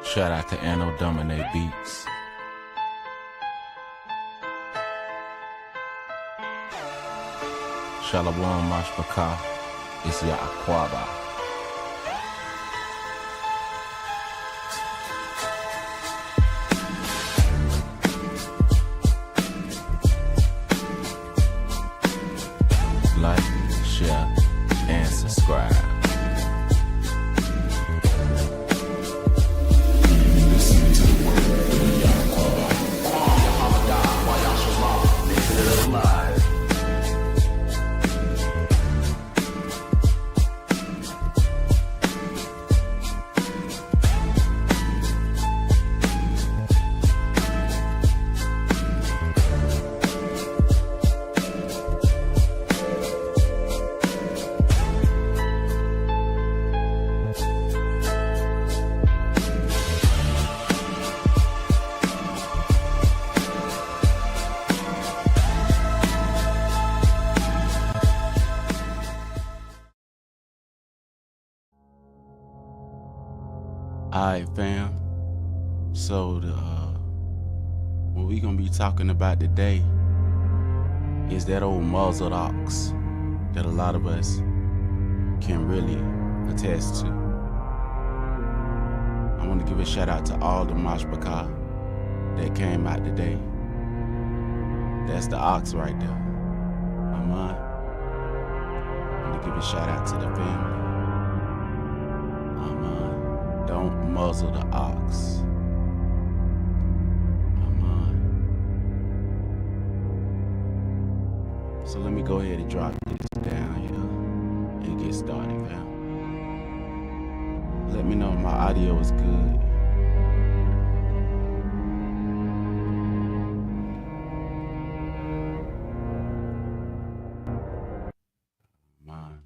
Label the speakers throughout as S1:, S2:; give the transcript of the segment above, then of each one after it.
S1: Shout out to Anno Domine Beats. Shalom Mashbaka, it's Ya'akwaba. Like, share, and subscribe. Listen to the word of Yahweh. Alright, fam. So what we gonna be talking about today is that old muzzled ox that a lot of us can really attest to. I want to give a shout out to all the Mashbaka that came out today. That's the ox right there. Aman. I want to give a shout out to the family. Aman. Don't muzzle the ox. Amen. So let me go ahead and drop this down here and get started, fam. Let me know if my audio is good. Amen.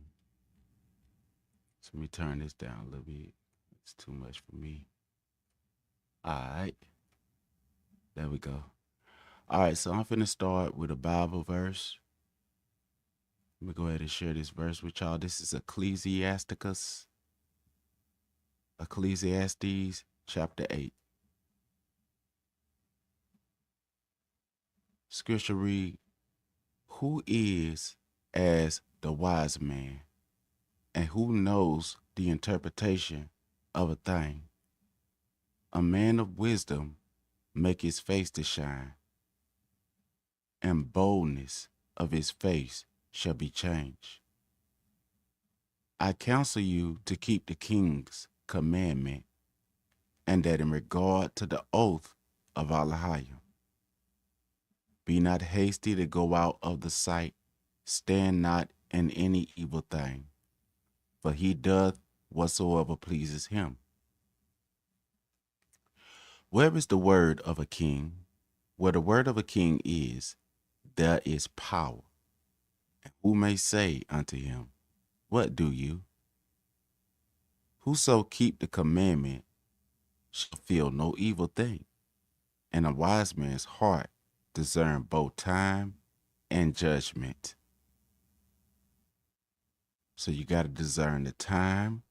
S1: So let me turn this down a little bit. It's too much for me. All right. There we go. All right, so I'm finna start with a Bible verse. Let me go ahead and share this verse with y'all. This is Ecclesiastes chapter 8. Scripture read, "Who is as the wise man, and who knows the interpretation of a thing? A man of wisdom make his face to shine, and boldness of his face shall be changed. I counsel you to keep the king's commandment, and that in regard to the oath of Elohim, be not hasty to go out of the sight, stand not in any evil thing, for he doth whatsoever pleases him. Where is the word of a king? Where the word of a king is, there is power. And who may say unto him, what do you? Whoso keep the commandment shall feel no evil thing, and a wise man's heart discern both time and judgment." So you got to discern the time,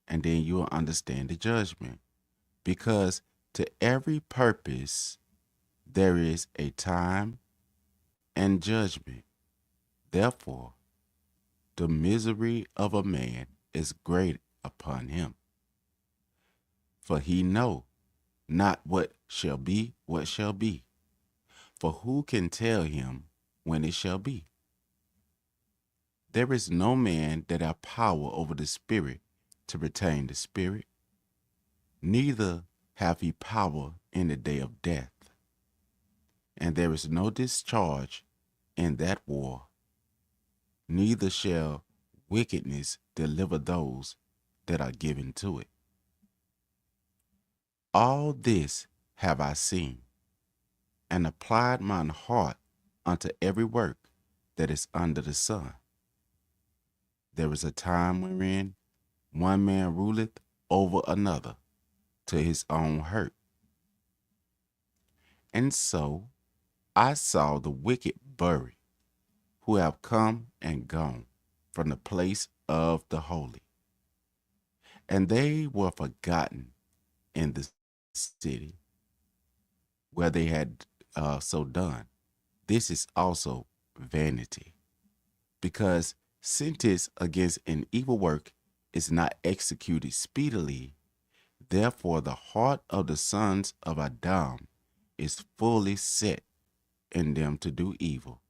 S1: and then you'll understand the judgment. Because to every purpose, there is a time and judgment. Therefore, the misery of a man is great upon him. For he know not what shall be. For who can tell him when it shall be? There is no man that hath power over the spirit to retain the spirit, neither hath he power in the day of death. And there is no discharge in that war, neither shall wickedness deliver those that are given to it. All this have I seen, and applied mine heart unto every work that is under the sun. There is a time wherein one man ruleth over another to his own hurt. And so I saw the wicked buried, who have come and gone from the place of the holy. And they were forgotten in the city where they had so done. This is also vanity, because sentence against an evil work is not executed speedily. Therefore, the heart of the sons of Adam is fully set in them to do evil.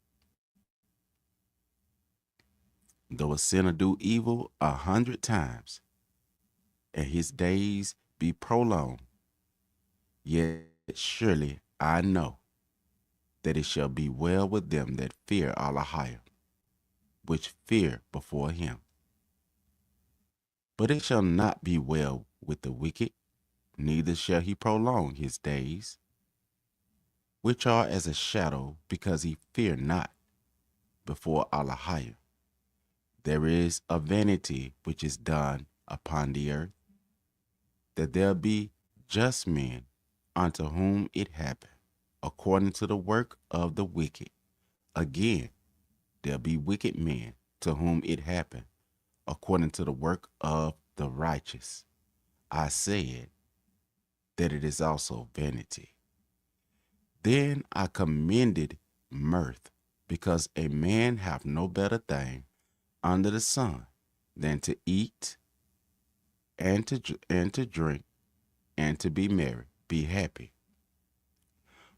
S1: Though a sinner do evil 100 times, and his days be prolonged, yet surely I know that it shall be well with them that fear Allah, which fear before him. But it shall not be well with the wicked, neither shall he prolong his days, which are as a shadow, because he fear not before Allah. There is a vanity which is done upon the earth, that there be just men unto whom it happen, according to the work of the wicked. Again, there be wicked men to whom it happen, according to the work of the righteous. I said that it is also vanity. Then I commended mirth, because a man hath no better thing under the sun than to eat and to drink and to be merry, be happy.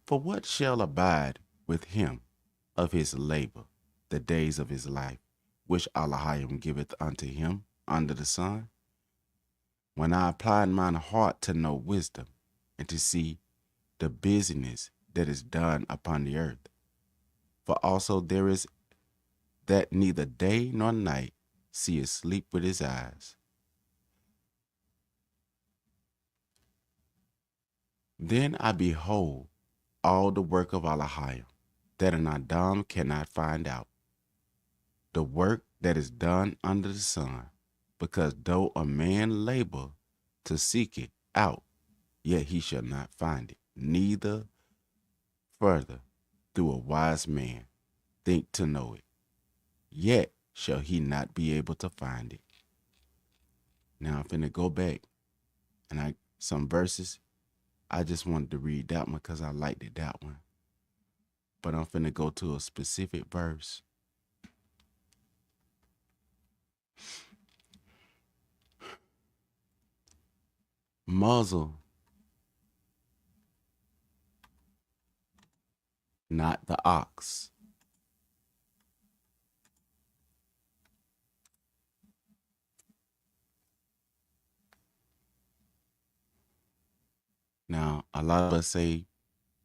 S1: For what shall abide with him of his labor, the days of his life, which Allah giveth unto him under the sun? When I applied mine heart to know wisdom, and to see the business that is done upon the earth. For also there is that neither day nor night seeth sleep with his eyes. Then I behold all the work of Allah, that an Adam cannot find out, the work that is done under the sun, because though a man labor to seek it out, yet he shall not find it, neither further through a wise man think to know it, yet shall he not be able to find it. Now I'm finna go back, and some verses, I just wanted to read that one because I liked it, that one. But I'm finna go to a specific verse. Muzzle not the ox. Now, a lot of us say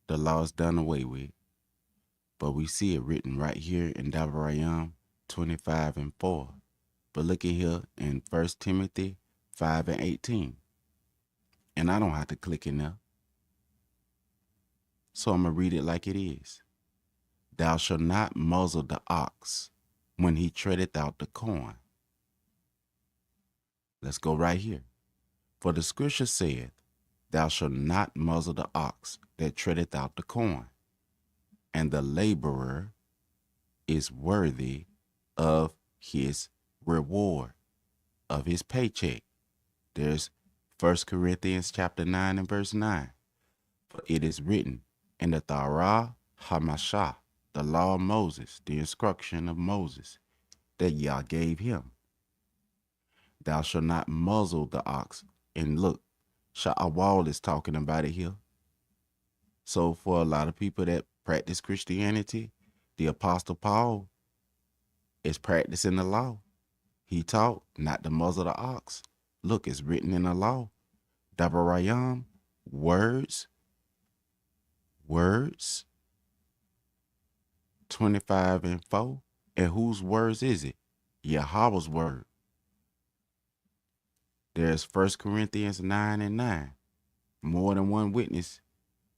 S1: the law is done away with, but we see it written right here in Devarim 25:4. But look at here in 1 Timothy 5:18. And I don't have to click in there. So I'm going to read it like it is. Thou shalt not muzzle the ox when he treadeth out the corn. Let's go right here. For the scripture saith, Thou shalt not muzzle the ox that treadeth out the corn, and the laborer is worthy of his reward, of his paycheck. There's 1 Corinthians chapter 9 and verse 9. For it is written in the Torah Hamashah, the law of Moses, the instruction of Moses, that Yah gave him. Thou shalt not muzzle the ox. And look, Sha'awal is talking about it here. So for a lot of people that practice Christianity, the Apostle Paul is practicing the law. He taught not to muzzle the ox. Look, it's written in the law. Dabarayam, words, 25:4. And whose words is it? Yahweh's word. There's 1 Corinthians 9:9. More than one witness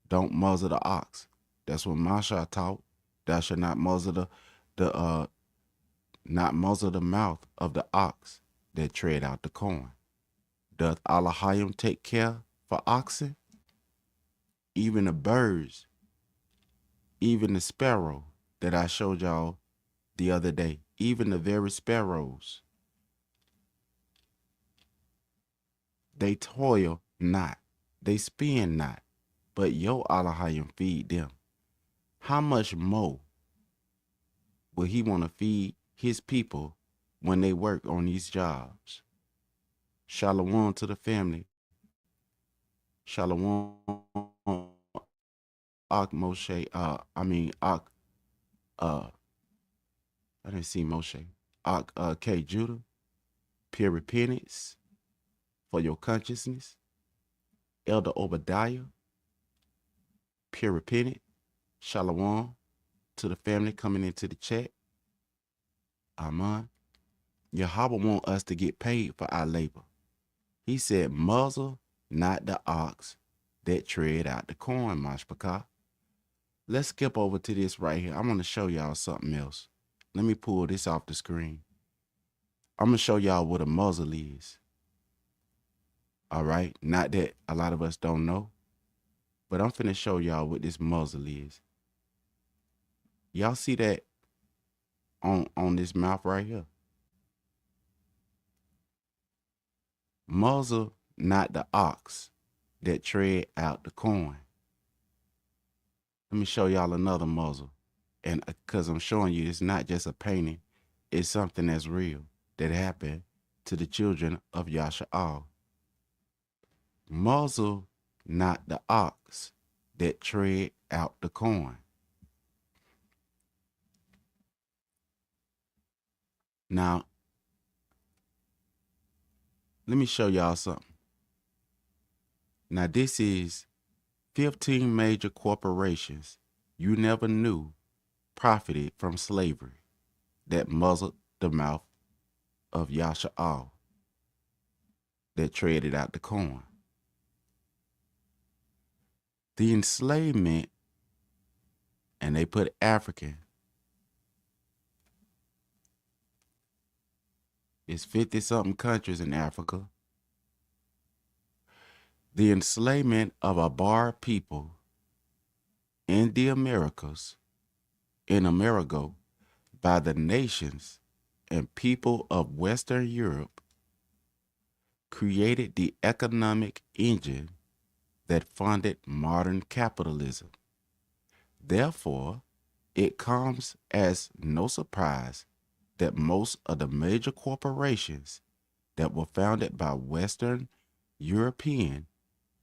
S1: don't muzzle the ox. That's what Masha taught. Thou shalt not muzzle not muzzle the mouth of the ox that tread out the corn. Doth Allahayim take care for oxen? Even the birds, even the sparrow that I showed y'all the other day, even the very sparrows, they toil not, they spend not, but yo Elohim feed them. How much more will he want to feed his people when they work on these jobs? Shalom to the family. Shalom, Ak Moshe. Ak. Uh, I didn't see Moshe. Ak K Judah. Pure repentance for your consciousness. Elder Obadiah. Pure repentance. Shalom to the family coming into the chat. Amen. Yahweh want us to get paid for our labor. He said, muzzle not the ox that tread out the corn, Mashpaka. Let's skip over to this right here. I'm going to show y'all something else. Let me pull this off the screen. I'm going to show y'all what a muzzle is. All right? Not that a lot of us don't know, but I'm finna show y'all what this muzzle is. Y'all see that on this mouth right here? Muzzle not the ox that tread out the corn. Let me show y'all another muzzle. And because I'm showing you it's not just a painting, it's something that's real that happened to the children of Yasha'al. Muzzle not the ox that tread out the corn. Now, let me show y'all something. Now, this is 15 major corporations you never knew profited from slavery that muzzled the mouth of Yasha'al that traded out the corn. The enslavement, and they put African, it's 50-something countries in Africa. The enslavement of a bar people in the Americas, in Amerigo, by the nations and people of Western Europe created the economic engine that funded modern capitalism. Therefore, it comes as no surprise that most of the major corporations that were founded by Western, European,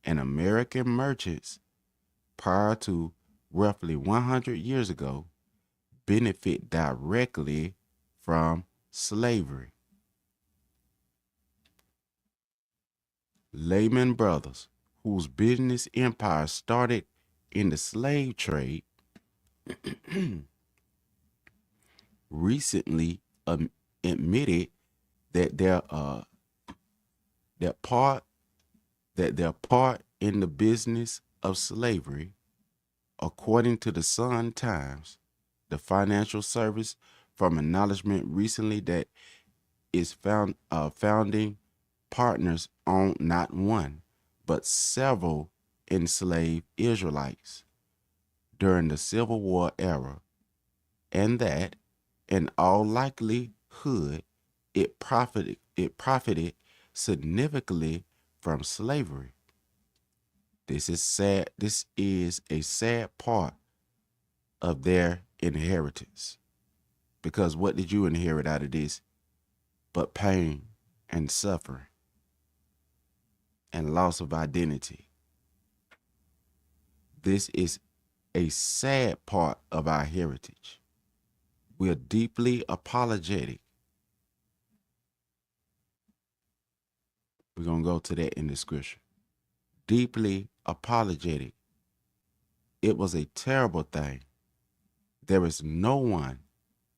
S1: and American merchants prior to roughly 100 years ago benefit directly from slavery. Lehman Brothers, whose business empire started in the slave trade, recently admitted that their part in the business of slavery, according to the Sun Times, the financial service from acknowledgement recently that is founding partners on not one, but several enslaved Israelites during the Civil War era, and that, in all likelihood, it profited significantly from slavery. This is sad. This is a sad part of their inheritance. Because what did you inherit out of this but pain and suffering and loss of identity? This is a sad part of our heritage. We are deeply apologetic. We're going to go to that in the scripture. Deeply apologetic. It was a terrible thing. There is no one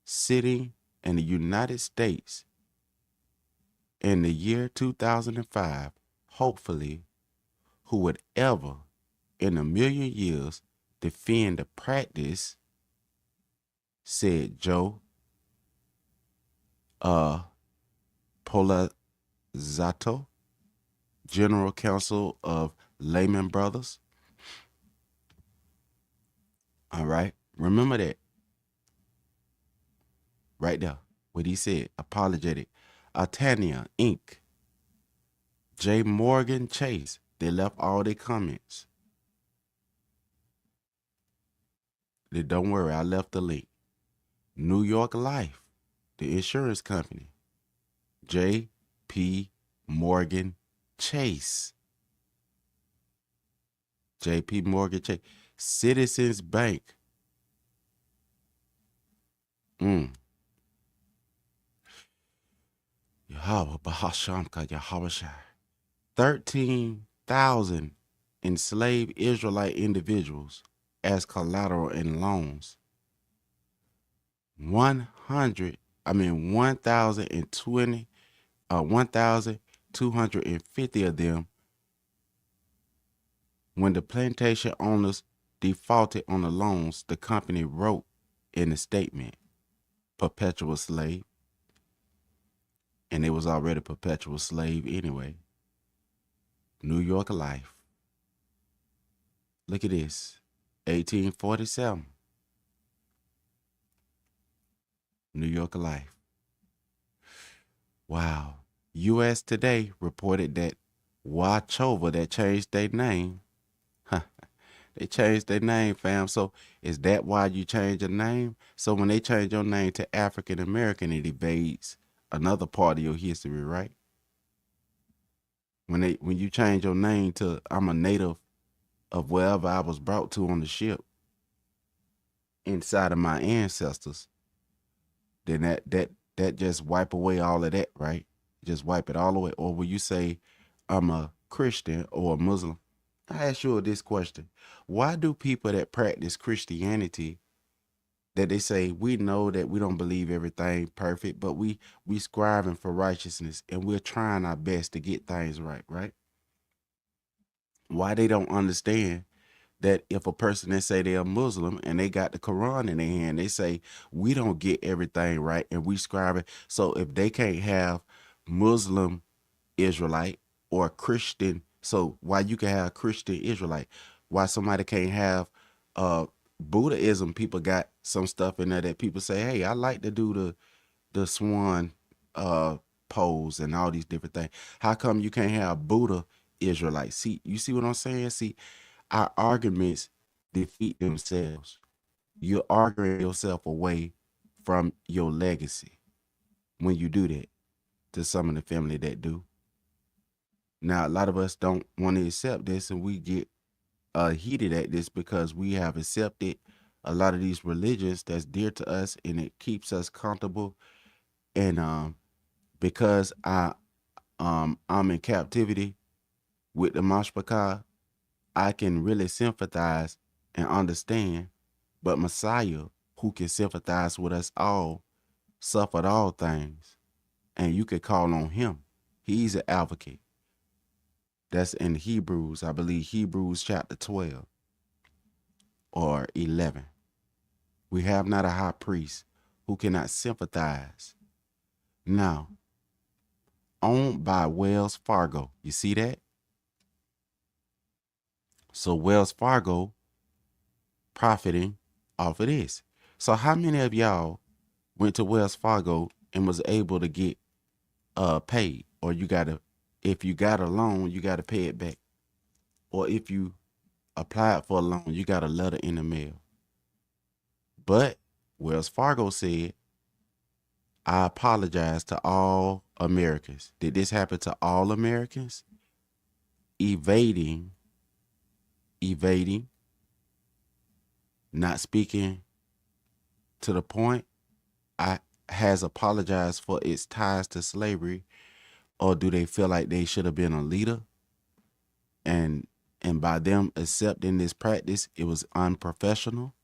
S1: sitting in the United States in the year 2005, hopefully, who would ever in a million years defend the practice, said Joe Polazzato, General Counsel of Lehman Brothers. All right. Remember that. Right there. What he said. Apologetic. Altania, Inc. J. Morgan Chase. They left all their comments. Don't worry, I left the link. New York Life, the insurance company, J.P. Morgan Chase, J.P. Morgan Chase, Citizens Bank, Yahweh Bahashamka Yahweh 13,000 enslaved Israelite individuals as collateral in loans. 1,250 of them when the plantation owners defaulted on the loans, the company wrote in the statement, perpetual slave, and it was already perpetual slave anyway. New York Life. Look at this, 1847. New York Life. Wow. U.S. Today reported that Wachova, that changed their name. They changed their name, fam. So is that why you change your name? So when they change your name to African American, it evades another part of your history, right? When you change your name to I'm a native of wherever I was brought to on the ship inside of my ancestors, then that just wipe away all of that, right? Just wipe it all away. Or will you say I'm a Christian or a Muslim? I ask you this question. Why do people that practice Christianity, that they say we know that we don't believe everything perfect, but we striving for righteousness and we're trying our best to get things right, right? Why they don't understand that if a person that say they're a Muslim and they got the Quran in their hand, they say we don't get everything right and we striving. So if they can't have Muslim Israelite or Christian, so why you can have Christian Israelite, why somebody can't have Buddhism? People got some stuff in there that people say, hey, I like to do the swan pose and all these different things. How come you can't have Buddha Israelite? See, you see what I'm saying? See, our arguments defeat themselves. You're arguing yourself away from your legacy when you do that to some of the family that do. Now, a lot of us don't want to accept this, and we get heated at this because we have accepted a lot of these religions that's dear to us, and it keeps us comfortable. And because I'm in captivity with the Mashpaka, I can really sympathize and understand. But Messiah, who can sympathize with us all, suffered all things, and you can call on him. He's an advocate. That's in Hebrews, I believe Hebrews chapter 12 or 11. We have not a high priest who cannot sympathize. Now, owned by Wells Fargo. You see that? So Wells Fargo profiting off of this. So how many of y'all went to Wells Fargo and was able to get paid? Or if you got a loan, you gotta pay it back. Or if you applied for a loan, you got a letter in the mail. But Wells Fargo said, I apologize to all Americans. Did this happen to all Americans? Evading, not speaking to the point, has apologized for its ties to slavery, or do they feel like they should have been a leader? And by them accepting this practice, it was unprofessional.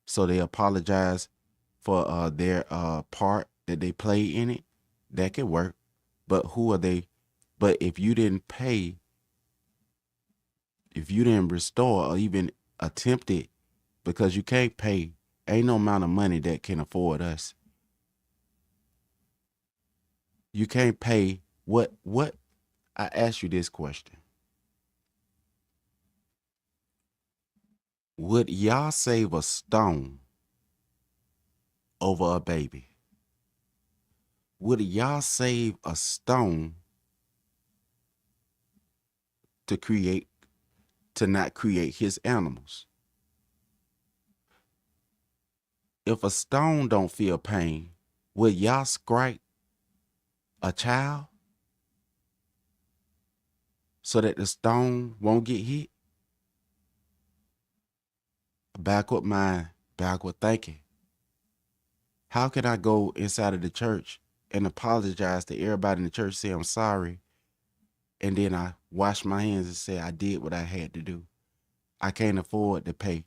S1: So they apologize for their part that they play in it. That could work. But who are they? But if you didn't pay, if you didn't restore or even attempt it, because you can't pay, ain't no amount of money that can afford us. You can't pay what I ask you this question. Would y'all save a stone over a baby? Would y'all save a stone to create, to not create his animals. If a stone don't feel pain, will y'all strike a child so that the stone won't get hit? Backward mind, backward thinking. How can I go inside of the church and apologize to everybody in the church, say I'm sorry, and then I wash my hands and say I did what I had to do? I can't afford to pay.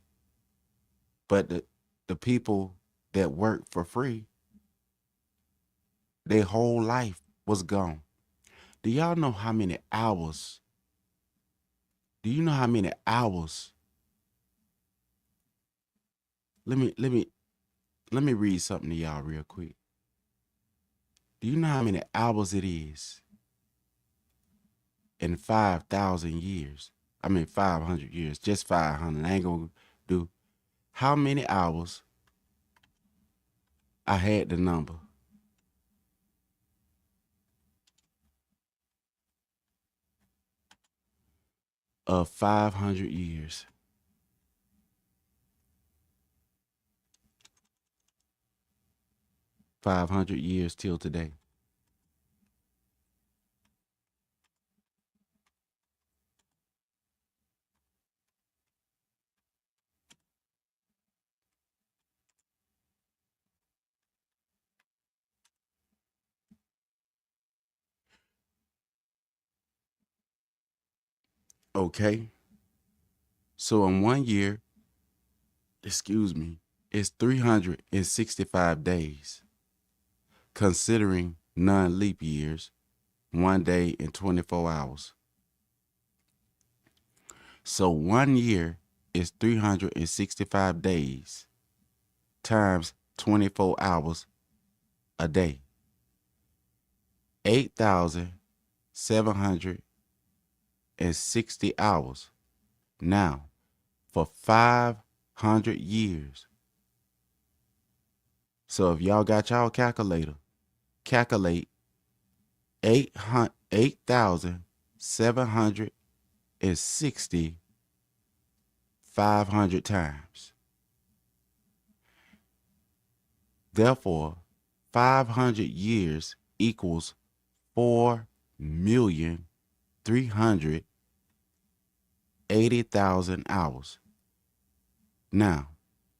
S1: But the people that work for free, their whole life was gone. Do y'all know how many hours? Do you know how many hours? Let me read something to y'all real quick. Do you know how many hours it is in 5,000 years? I mean 500 years, just 500. I ain't gonna do how many hours. I had the number. Of 500 years. 500 years till today. Okay. So in 1 year, excuse me, it's 365 days, considering non-leap years, 1 day and 24 hours. So 1 year is 365 days times 24 hours a day. 8,760 hours. Now, for 500 years. So if y'all got y'all calculator, calculate 8,760 500 times. Therefore, 500 years equals 4,380,000 hours. Now,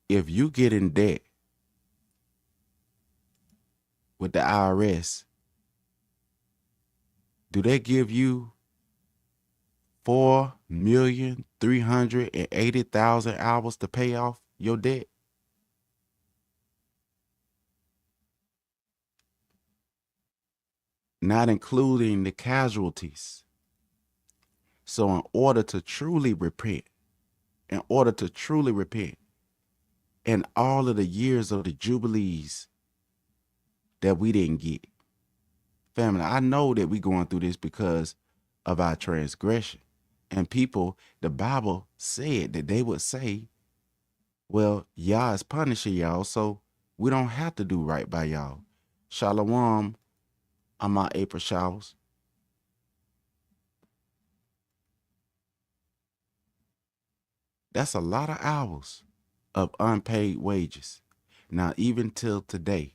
S1: if you get in debt with the IRS, do they give you 4,380,000 hours to pay off your debt? Not including the casualties. So in order to truly repent, in all of the years of the jubilees that we didn't get, family, I know that we going through this because of our transgression. And people, the Bible said that they would say, well, Yah is punishing y'all, so we don't have to do right by y'all. Shalom, I'm my April showers. That's a lot of hours of unpaid wages. Now, even till today,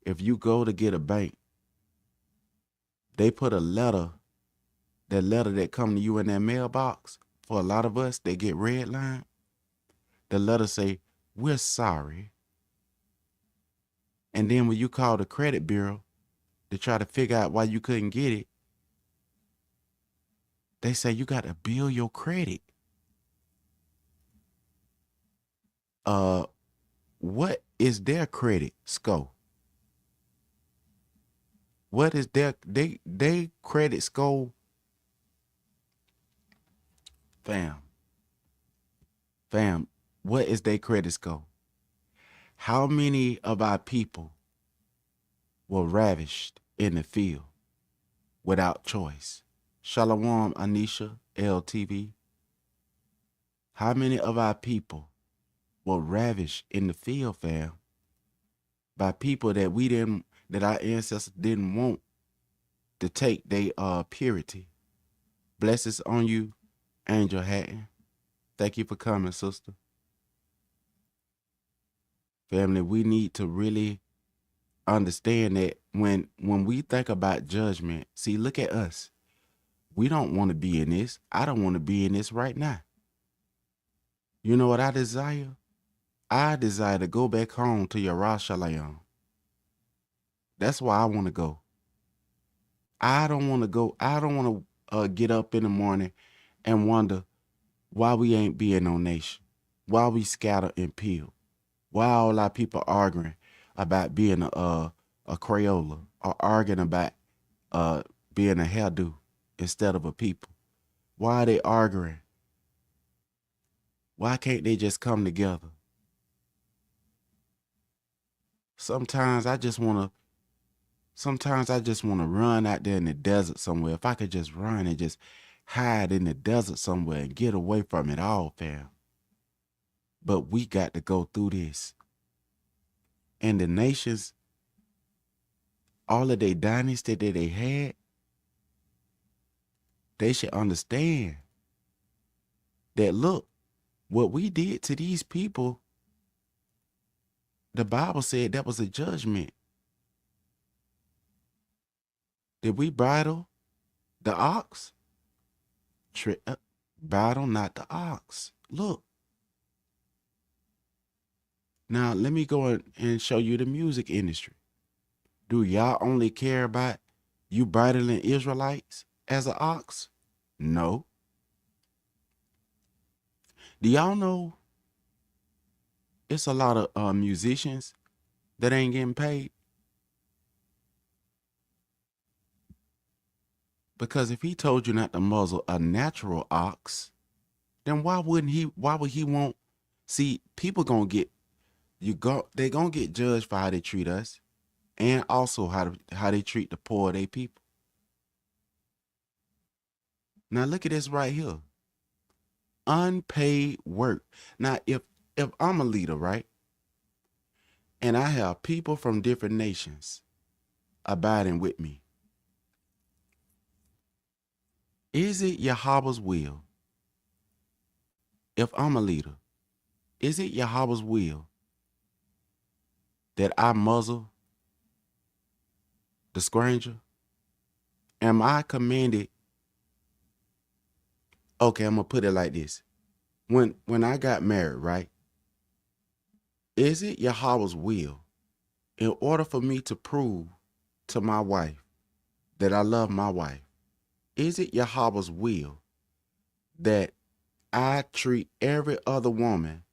S1: if you go to get a bank, they put a letter, that letter that come to you in that mailbox, for a lot of us, they get redlined. The letter say, we're sorry. And then when you call the credit bureau to try to figure out why you couldn't get it, they say you got to bill your credit. What is their credit score? What is their they credit score? Fam, what is their credit score? How many of our people were ravished in the field without choice? Shalom, Anisha, LTV. How many of our people were ravished in the field, fam, by people that that our ancestors didn't want to take their purity? Blessings on you, Angel Hatton, thank you for coming, sister. Family, we need to really understand that when we think about judgment, see, look at us. We don't want to be in this. I don't want to be in this right now. You know what I desire? I desire to go back home to Yerushalayim. That's why I want to go. I don't want to go. I don't want to get up in the morning and wonder why we ain't being no nation, why we scatter and peel, why all our people arguing about being a Crayola or arguing about uh being a hairdo instead of a people. Why are they arguing? Why can't they just come together? Sometimes I just want to. Sometimes I just want to run out there in the desert somewhere. If I could just run and just hide in the desert somewhere and get away from it all, fam. But we got to go through this. And the nations, all of their dynasty that they had, they should understand that, look, what we did to these people, the Bible said that was a judgment. Did we bridle the ox? Bridle not the ox. Look. Now, let me go and show you the music industry. Do y'all only care about you bridling Israelites as an ox? No. Do y'all know it's a lot of musicians that ain't getting paid? Because if he told you not to muzzle a natural ox, then why would he want, see, people gonna get, they gonna get judged for how they treat us and also how they treat the poor of their people. Now look at this right here. Unpaid work. Now if I'm a leader, right? And I have people from different nations abiding with me, is it Yahweh's will? If I'm a leader, is it Yahweh's will that I muzzle the stranger? Am I commanded? Okay, I'm gonna put it like this. When I got married, right? Is it Yahweh's will, in order for me to prove to my wife that I love my wife, is it Yahweh's will that I treat every other woman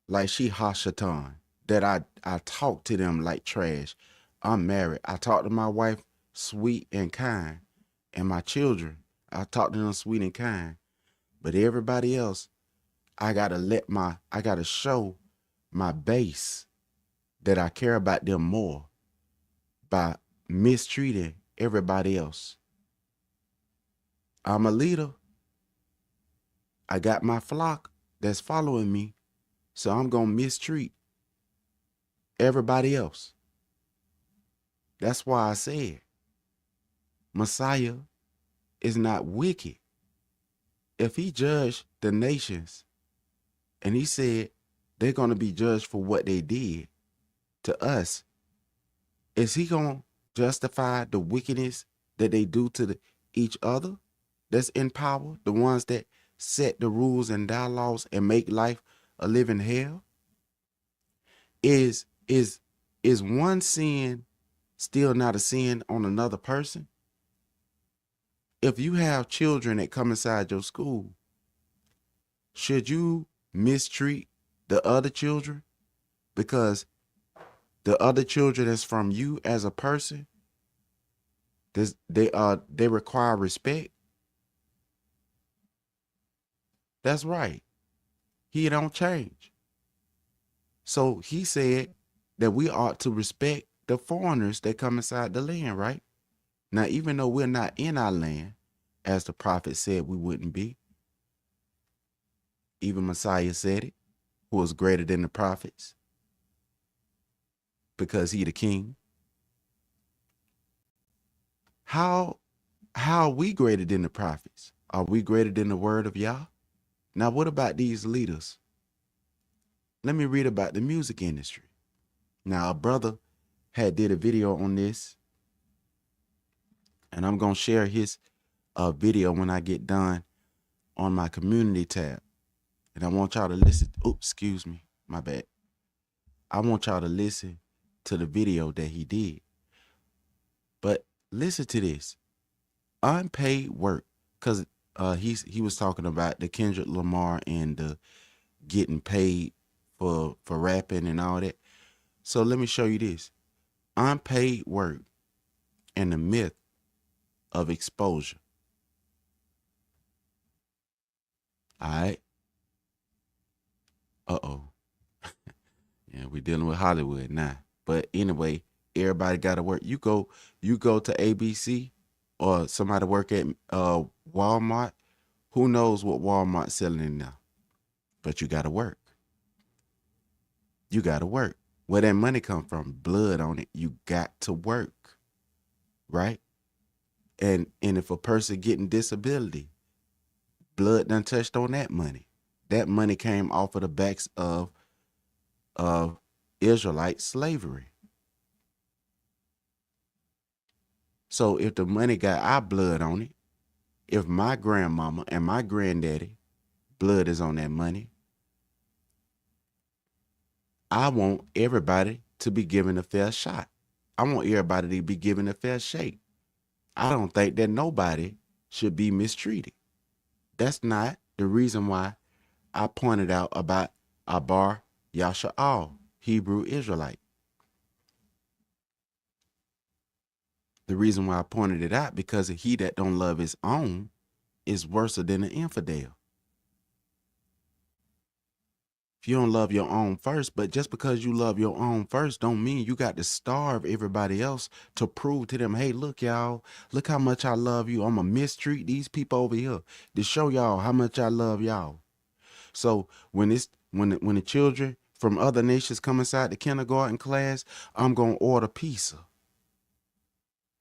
S1: like she Hashatan, that I talk to them like trash? I'm married. I talk to my wife sweet and kind, and my children, I talk to them sweet and kind. But everybody else, I gotta show my base that I care about them more by mistreating everybody else. I'm a leader. I got my flock that's following me, so I'm gonna mistreat everybody else. That's why I said Messiah is not wicked. If he judged the nations and he said they're gonna be judged for what they did to us, is he gonna justify the wickedness that they do to each other that's in power, the ones that set the rules and dialogues and make life a living hell? Is one sin still not a sin on another person? If you have children that come inside your school, should you mistreat the other children because the other children is from you as a person? They require respect. That's right. He don't change. So he said that we ought to respect the foreigners that come inside the land, right? Now, even though we're not in our land, as the prophet said we wouldn't be, even Messiah said it, who was greater than the prophets, because he the king. How are we greater than the prophets? Are we greater than the word of Yah? Now, what about these leaders? Let me read about the music industry. Now, a brother had did a video on this, and I'm going to share his video when I get done on my community tab. And I want y'all to listen. Oops, excuse me. My bad. I want y'all to listen to the video that he did. But listen to this. Unpaid work. Because he was talking about the Kendrick Lamar and the getting paid for rapping and all that. So let me show you this. Unpaid work and the myth of exposure. All right. Uh-oh. Yeah, we're dealing with Hollywood now. But anyway, everybody got to work. You go to ABC or somebody work at Walmart. Who knows what Walmart's selling in now? But you got to work. You got to work. Where that money come from? Blood on it. You got to work. Right? And if a person getting disability, blood done touched on that money. That money came off of the backs of Israelite slavery. So if the money got our blood on it, if my grandmama and my granddaddy blood is on that money, I want everybody to be given a fair shot. I want everybody to be given a fair shake. I don't think that nobody should be mistreated. That's not the reason why I pointed out about Abar Yasha'al, Hebrew Israelite. The reason why I pointed it out, because he that don't love his own is worse than an infidel. If you don't love your own first, but just because you love your own first don't mean you got to starve everybody else to prove to them, hey, look, y'all, look how much I love you. I'm going to mistreat these people over here to show y'all how much I love y'all. So when the children from other nations come inside the kindergarten class, I'm going to order pizza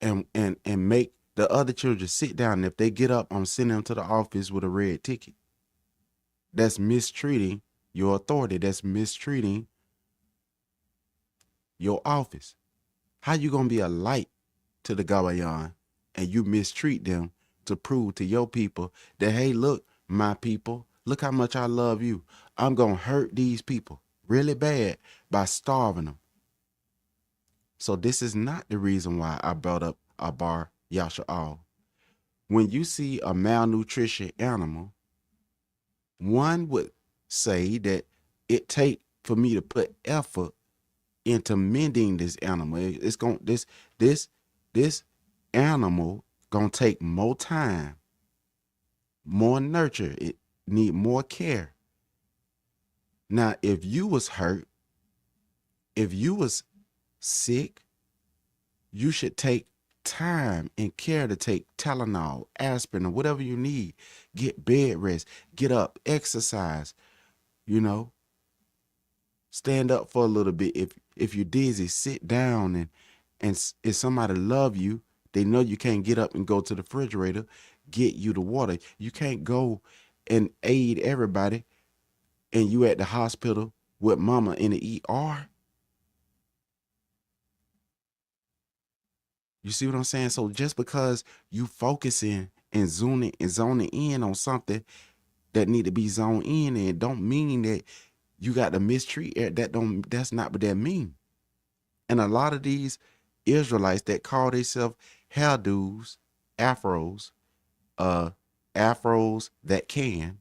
S1: and make the other children sit down. And if they get up, I'm sending them to the office with a red ticket. That's mistreating your authority. That's mistreating your office. How you gonna be a light to the Gawayan and you mistreat them to prove to your people that, hey, look, my people, look how much I love you. I'm gonna hurt these people really bad by starving them. So this is not the reason why I brought up Abar Yasha'al. When you see a malnutrition animal, one would say that it take for me to put effort into mending this animal. It's going this animal gonna take more time, more nurture. It need more care. Now, if you was hurt, if you was sick, you should take time and care to take Tylenol, aspirin, or whatever you need. Get bed rest, get up, exercise, stand up for a little bit. If you're dizzy, sit down, and if somebody love you, they know you can't get up and go to the refrigerator, get you the water. You can't go and aid everybody and you at the hospital with mama in the ER. You see what I'm saying? So just because you focusing and zoning in on something that need to be zoned in, and don't mean that you got to mistreat it. That's not what that mean. And a lot of these Israelites that call themselves hairdos, afros, afros that can,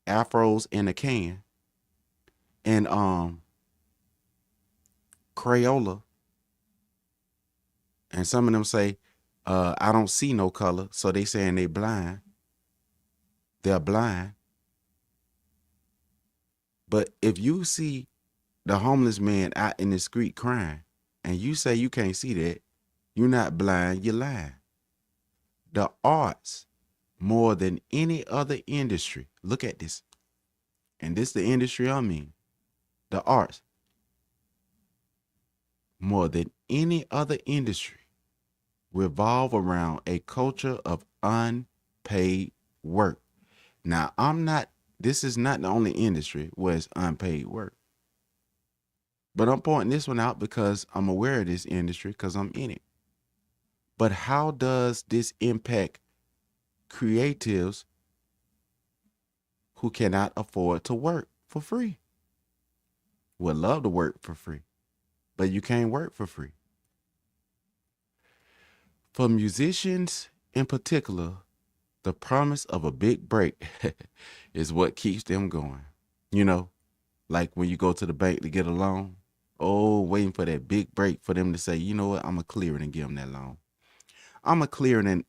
S1: afros in a can, and Crayola, and some of them say, I don't see no color, so they saying they blind. They're blind. But if you see the homeless man out in the street crying, and you say you can't see that, you're not blind, you're lying. The arts, more than any other industry, look at this, and this the industry I mean, the arts, more than any other industry, revolve around a culture of unpaid work. Now, this is not the only industry where it's unpaid work, but I'm pointing this one out because I'm aware of this industry because I'm in it. But how does this impact creatives who cannot afford to work for free? Would love to work for free, but you can't work for free. For musicians in particular, the promise of a big break is what keeps them going. You know, like when you go to the bank to get a loan, oh, waiting for that big break for them to say, you know what, I'm gonna clear it and give them that loan. I'm gonna clear it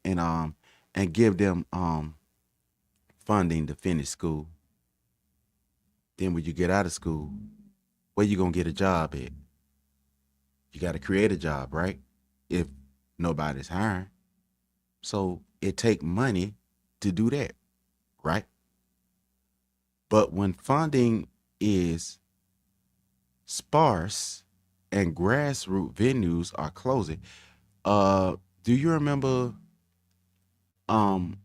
S1: and give them funding to finish school. Then when you get out of school, where you gonna get a job at? You got to create a job, right? If nobody's hiring, so it take money to do that, right? But when funding is sparse and grassroots venues are closing, do you remember um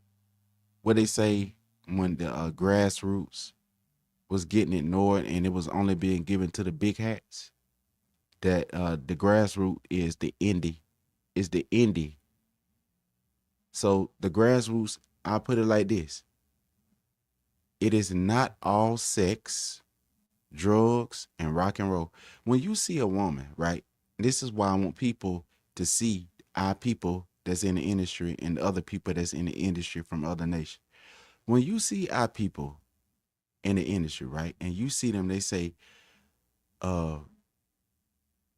S1: what they say when the grassroots was getting ignored and it was only being given to the big hats? That the grassroots is the indie. So the grassroots, I put it like this: it is not all sex, drugs, and rock and roll. When you see a woman, right? This is why I want people to see our people that's in the industry and other people that's in the industry from other nations. When you see our people in the industry, right, and you see them, they say, uh,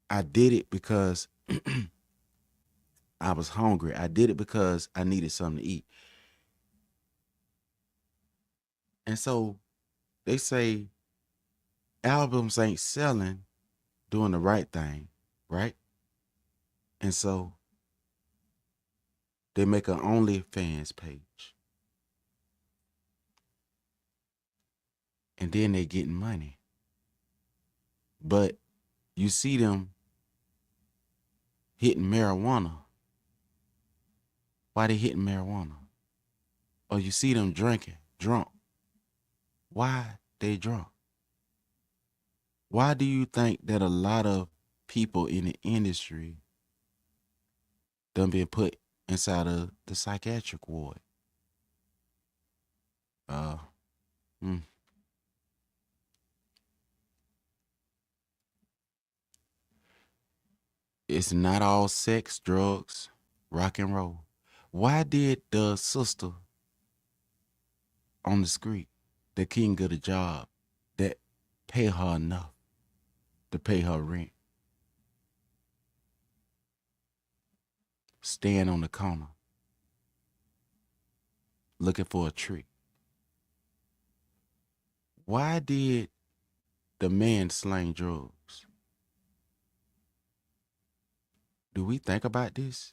S1: I did it because I was hungry. I did it because I needed something to eat. And so they say albums ain't selling doing the right thing, right? And so they make an OnlyFans page. And then they getting money. But you see them hitting marijuana. Why they hitting marijuana? Or you see them drunk. Why they drunk? Why do you think that a lot of people in the industry done been put inside of the psychiatric ward? Uh, mm, it's not all sex, drugs, rock and roll. Why did the sister on the street that couldn't get a job that pay her enough to pay her rent stand on the corner looking for a trick? Why did the man slang drugs? Do we think about this?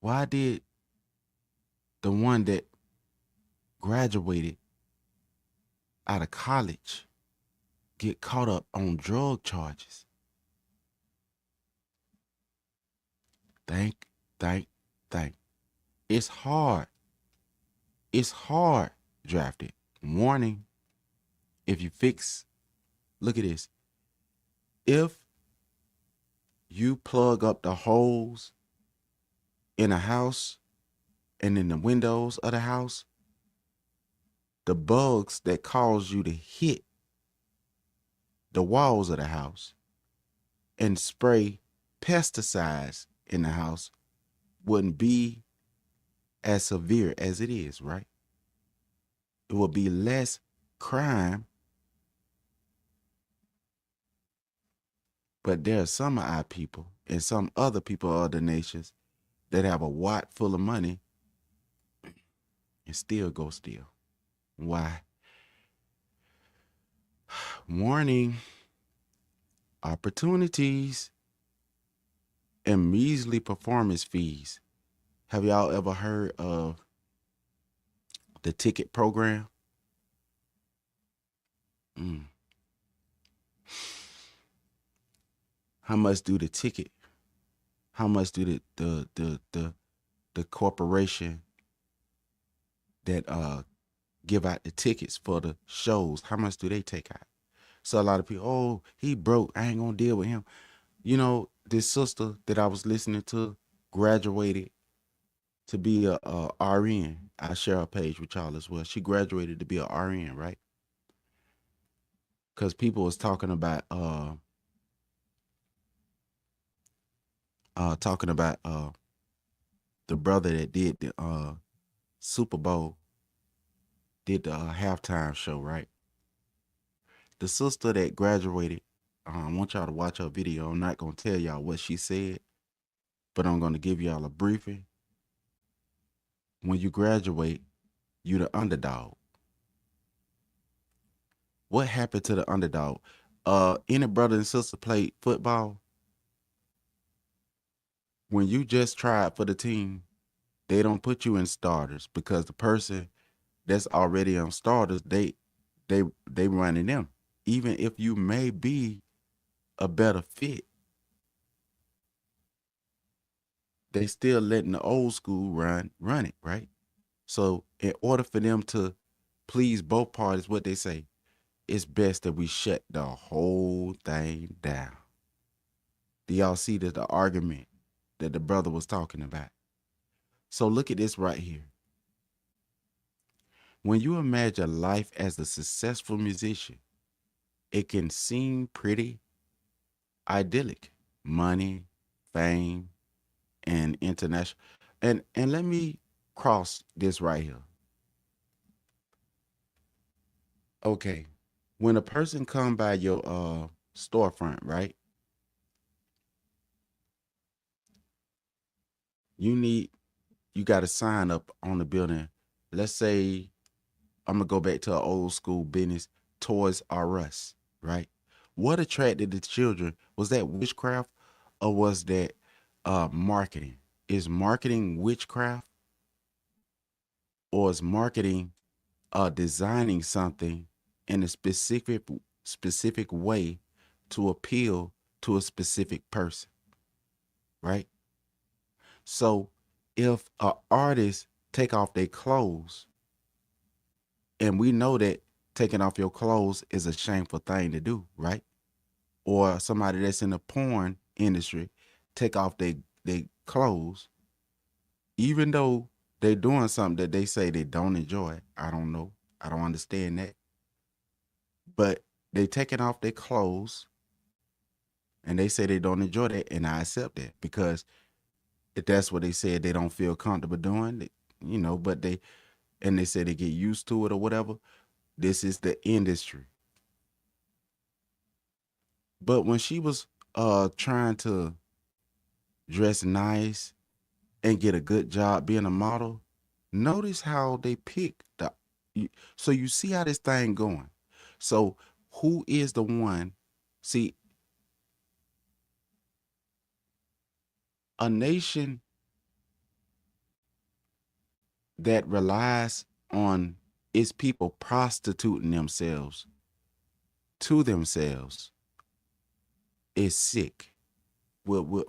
S1: Why did the one that graduated out of college get caught up on drug charges? Think, think, think. It's hard. It's hard, drafted. Warning, if you fix, look at this. If you plug up the holes in a house and in the windows of the house, the bugs that cause you to hit the walls of the house and spray pesticides in the house wouldn't be as severe as it is, right? It would be less crime, but there are some of our people and some other people of other nations that have a wad full of money and still go steal. Why? Warning, opportunities and measly performance fees. Have y'all ever heard of the ticket program? Mm. How much do the ticket? How much do the corporation that give out the tickets for the shows, how much do they take out? So a lot of people, oh, he broke, I ain't gonna deal with him. You know, this sister that I was listening to graduated to be a RN. I share her page with y'all as well. She graduated to be a RN, right? Because people was talking about the brother that did the Super Bowl, did the halftime show, right? The sister that graduated, I want y'all to watch her video. I'm not gonna tell y'all what she said, but I'm gonna give y'all a briefing. When you graduate, you the underdog. What happened to the underdog? Any brother and sister played football. When you just tried for the team, they don't put you in starters because the person that's already on starters, they running them. Even if you may be a better fit, they still letting the old school run it, right? So in order for them to please both parties, what they say, it's best that we shut the whole thing down. Do y'all see that the argument that the brother was talking about? So look at this right here. When you imagine life as a successful musician, it can seem pretty idyllic. Money, fame, and international. And let me cross this right here. Okay. When a person come by your storefront, right? You need you got to sign up on the building. Let's say I'm gonna go back to an old school business, Toys R Us, right? What attracted the children? Was that witchcraft or was that marketing? Is marketing witchcraft or is marketing designing something in a specific way to appeal to a specific person, right? So if an artist take off their clothes, and we know that taking off your clothes is a shameful thing to do, right? Or somebody that's in the porn industry take off their clothes, even though they're doing something that they say they don't enjoy. I don't know. I don't understand that. But they taking off their clothes and they say they don't enjoy that, and I accept that because if that's what they said they don't feel comfortable doing, but they say they get used to it or whatever. This is the industry. But when she was trying to dress nice and get a good job being a model, notice how they pick so you see how this thing going. So who is the one? See, a nation that relies on its people prostituting themselves to themselves is sick.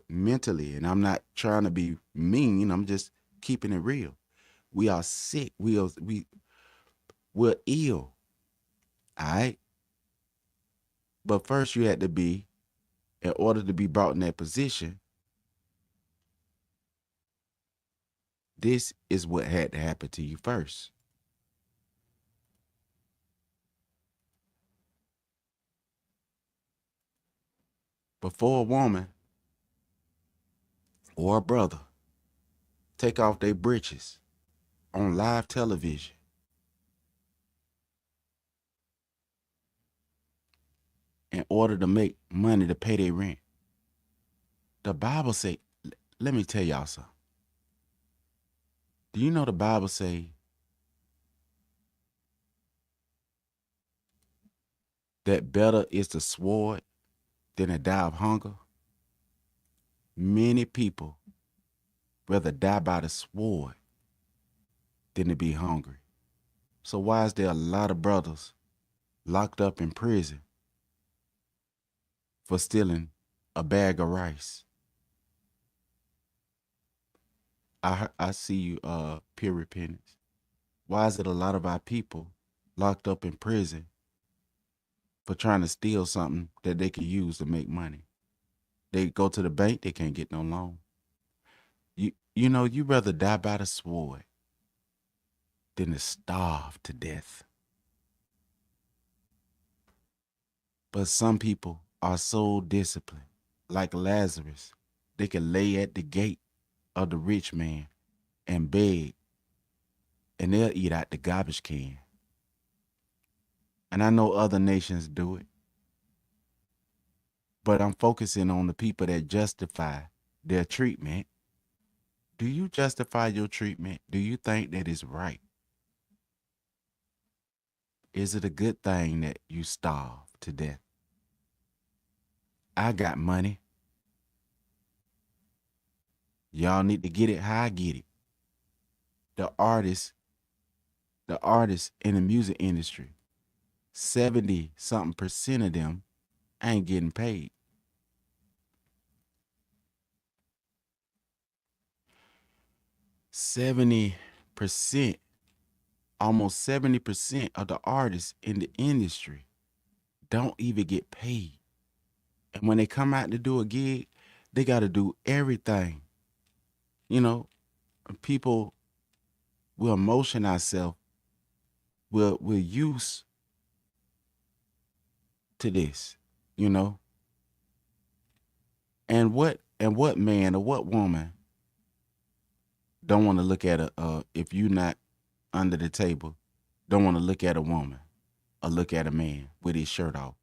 S1: Mentally, and I'm not trying to be mean. I'm just keeping it real. We are sick. We're ill. All right. But first, you had to be, in order to be brought in that position. This is what had to happen to you first. Before a woman or a brother take off their breeches on live television in order to make money to pay their rent, the Bible say, let me tell y'all something. Do you know the Bible say that better is the sword than to die of hunger? Many people rather die by the sword than to be hungry. So why is there a lot of brothers locked up in prison for stealing a bag of rice? I see you pure repentance. Why is it a lot of our people locked up in prison for trying to steal something that they could use to make money? They go to the bank, they can't get no loan. You know, you rather die by the sword than to starve to death. But some people are so disciplined, like Lazarus, they can lay at the gate of the rich man and beg, and they'll eat out the garbage can. And I know other nations do it, but I'm focusing on the people that justify their treatment. Do you justify your treatment? Do you think that is right? Is it a good thing that you starve to death? I got money. Y'all need to get it how I get it. The artists, the artists in the music industry, 70 something percent of them ain't getting paid. 70%, almost 70% of the artists in the industry don't even get paid. And when they come out to do a gig, they got to do everything. You know, people will emotion ourselves. We're used to this, you know. And what man or what woman don't want to look at if you're not under the table, don't want to look at a woman or look at a man with his shirt off.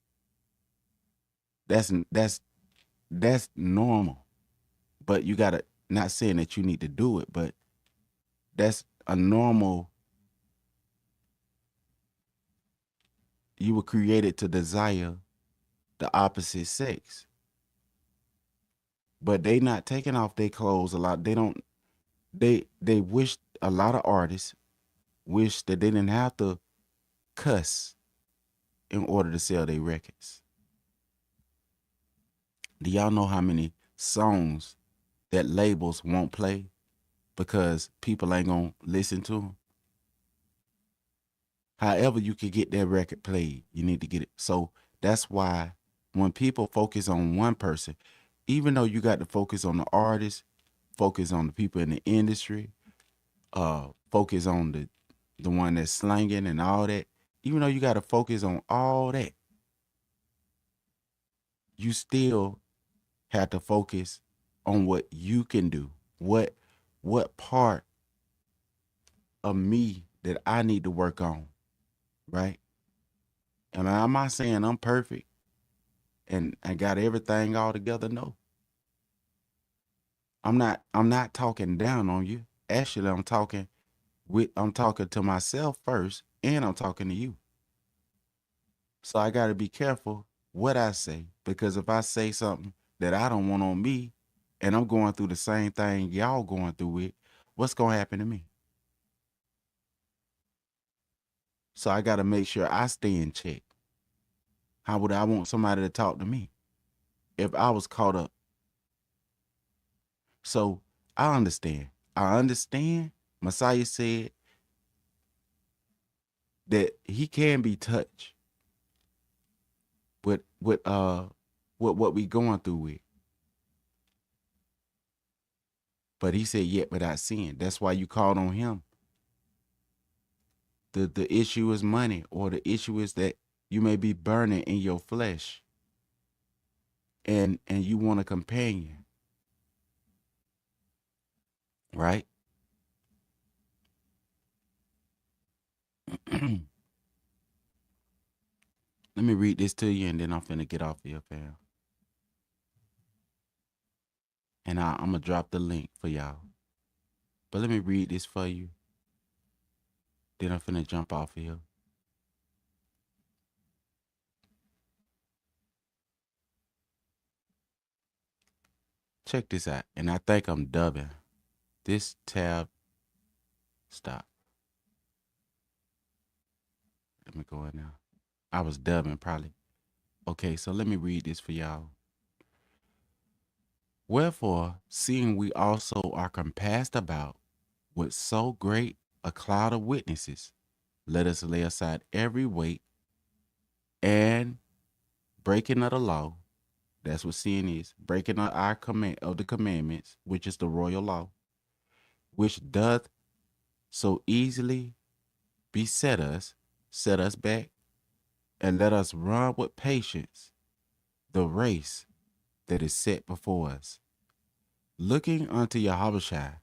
S1: That's that's normal. But you gotta, not saying that you need to do it, but that's a normal. You were created to desire the opposite sex, but they not taking off their clothes a lot. They don't. They wish, a lot of artists wish that they didn't have to cuss in order to sell their records. Do y'all know how many songs that labels won't play because people ain't gonna listen to them? However you can get that record played, you need to get it. So that's why when people focus on one person, even though you got to focus on the artist, focus on the people in the industry, focus on the one that's slanging and all that, even though you got to focus on all that, you still have to focus on what you can do. What part of me that I need to work on, right? And I'm not saying I'm perfect and I got everything all together. No. I'm not talking down on you. Actually, I'm talking to myself first, and I'm talking to you. So I got to be careful what I say, because if I say something that I don't want on me and I'm going through the same thing y'all going through with, what's going to happen to me? So I got to make sure I stay in check. How would I want somebody to talk to me if I was caught up? So I understand. I understand. Messiah said that he can be touched with what we going through with. But he said, yet without sin. That's why you called on him. The issue is money, or the issue is that you may be burning in your flesh, and you want a companion, right? Let me read this to you, and then I'm finna get off here, fam. And I'm gonna drop the link for y'all. But let me read this for you. Then I'm finna jump off here. Check this out. And I think I'm dubbing. This tab, stop. Let me go in now. I was dubbing probably. Okay, so let me read this for y'all. Wherefore, seeing we also are compassed about with so great a cloud of witnesses, let us lay aside every weight and breaking of the law. That's what sin is. Breaking of our command of the commandments, which is the royal law, which doth so easily set us back, and let us run with patience the race that is set before us, looking unto Yahushua,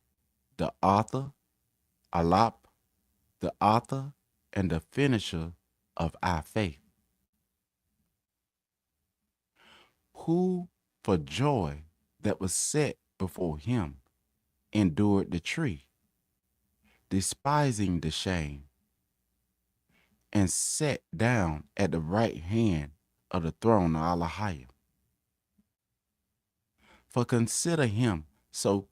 S1: the author, Alap, the author and the finisher of our faith, who for joy that was set before him endured the tree, despising the shame, and sat down at the right hand of the throne of Allahim. For consider him. So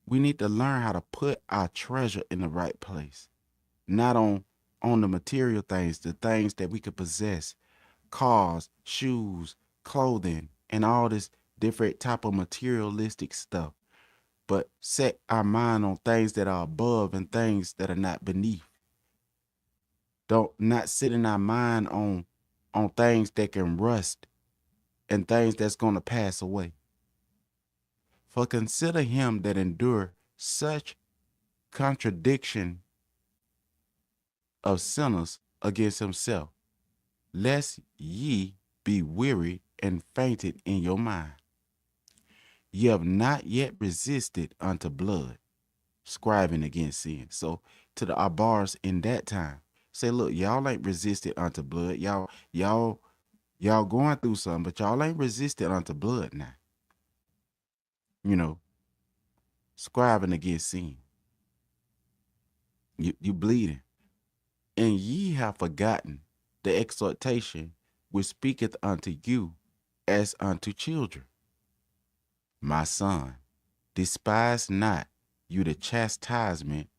S1: we need to learn how to put our treasure in the right place, not on the material things, the things that we could possess, cars, shoes, clothing, and all this different type of materialistic stuff, but set our mind on things that are above and things that are not beneath. Don't not sit in our mind on things that can rust and things that's going to pass away. For consider him that endure such contradiction of sinners against himself, lest ye be weary and fainted in your mind. Ye have not yet resisted unto blood, scribing against sin. So to the Abars in that time, say, look, y'all ain't resisted unto blood. Y'all going through something, but y'all ain't resisted unto blood now. You know, scribing against sin. You bleeding. And ye have forgotten the exhortation which speaketh unto you as unto children. My son, despise not you the chastisement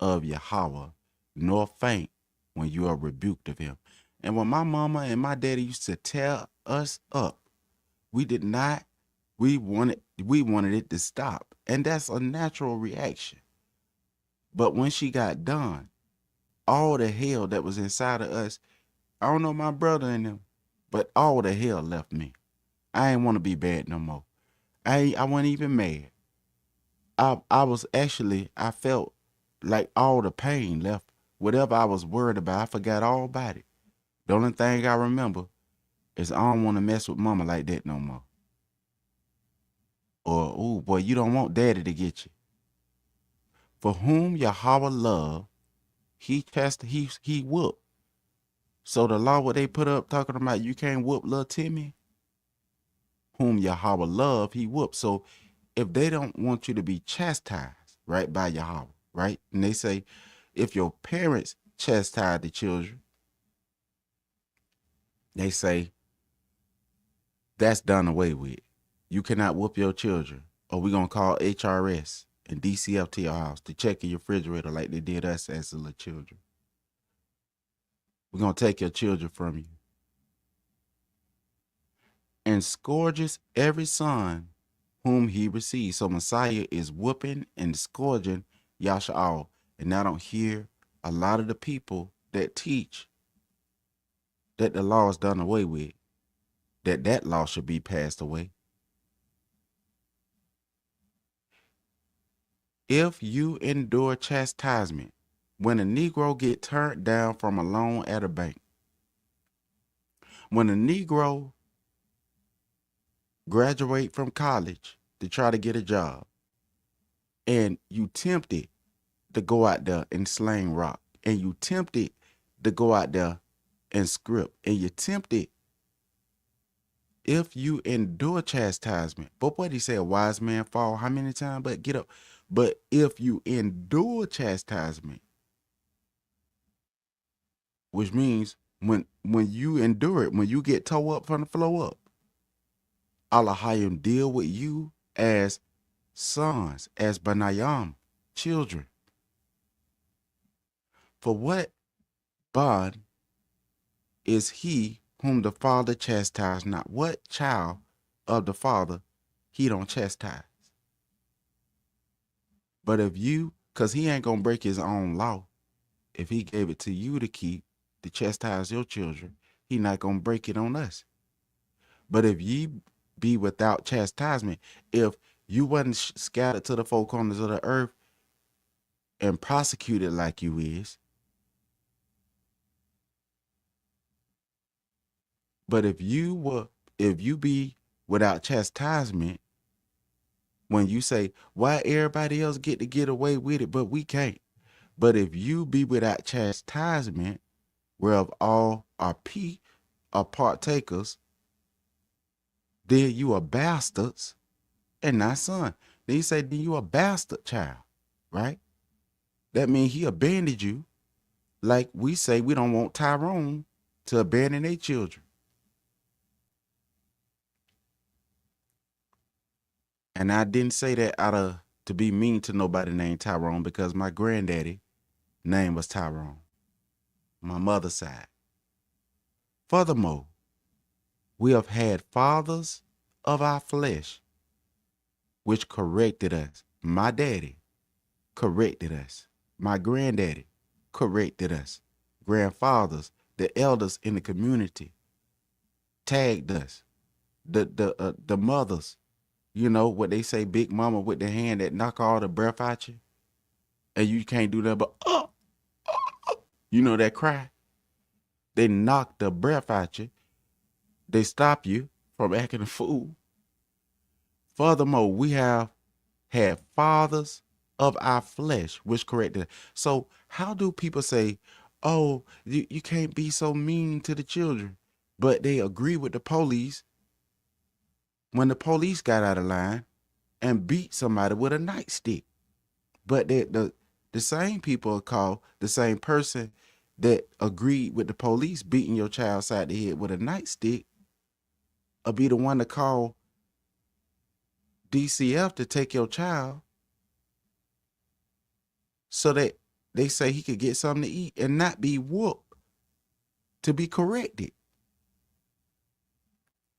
S1: of Yahweh, nor faint when you are rebuked of him. And when my mama and my daddy used to tear us up, we did not, we wanted it to stop. And that's a natural reaction. But when she got done, all the hell that was inside of us, I don't know my brother and them, but all the hell left me. I ain't want to be bad no more. I wasn't even mad. I felt like all the pain left. Whatever I was worried about, I forgot all about it. The only thing I remember is I don't want to mess with mama like that no more. Or, oh boy, you don't want daddy to get you. For whom Yahweh love, he whoop. So the law what they put up talking about you can't whoop little Timmy, whom Yahweh love, he whoop. So if they don't want you to be chastised, right, by Yahweh, right? And they say, if your parents chastise the children, they say that's done away with. You cannot whoop your children, or we're going to call HRS and DCF to your house to check in your refrigerator like they did us as little children. We're going to take your children from you. And scourges every son whom he receives. So Messiah is whooping and scourging Yasha'al. And I don't hear a lot of the people that teach that the law is done away with, that law should be passed away. If you endure chastisement, when a Negro get turned down from a loan at a bank, when a Negro graduate from college to try to get a job, and you tempted to go out there and slang rock, and you tempted to go out there and script, and you tempted, if you endure chastisement, but what he said, a wise man fall how many times, but get up. But if you endure chastisement, which means when you endure it, when you get towed up from the floor up, Allahayim deal with you as sons, as Banayam, children. For what bond is he whom the father chastised not? What child of the father he don't chastise. But if you, because he ain't going to break his own law, if he gave it to you to keep, to chastise your children, he not going to break it on us. But if ye be without chastisement, if you wasn't scattered to the four corners of the earth and prosecuted like you is, but if you be without chastisement, when you say, why everybody else get to get away with it, but we can't. But if you be without chastisement, whereof all are partakers, then you are bastards and not son. Then he said, then you a bastard child, right? That means he abandoned you. Like we say, we don't want Tyrone to abandon their children. And I didn't say that to be mean to nobody named Tyrone, because my granddaddy name was Tyrone, my mother's side. Furthermore, we have had fathers of our flesh, which corrected us. My daddy corrected us. My granddaddy corrected us. Grandfathers, the elders in the community tagged us. The mothers, you know what they say, big mama with the hand that knock all the breath out you, and you can't do that but you know that cry. They knock the breath out you. They stop you from acting a fool. Furthermore, we have had fathers of our flesh, which corrected. So how do people say, oh, you can't be so mean to the children, but they agree with the police when the police got out of line and beat somebody with a nightstick? But the same people are called the same person that agreed with the police beating your child side the head with a nightstick will be the one to call DCF to take your child so that they say he could get something to eat and not be whooped, to be corrected.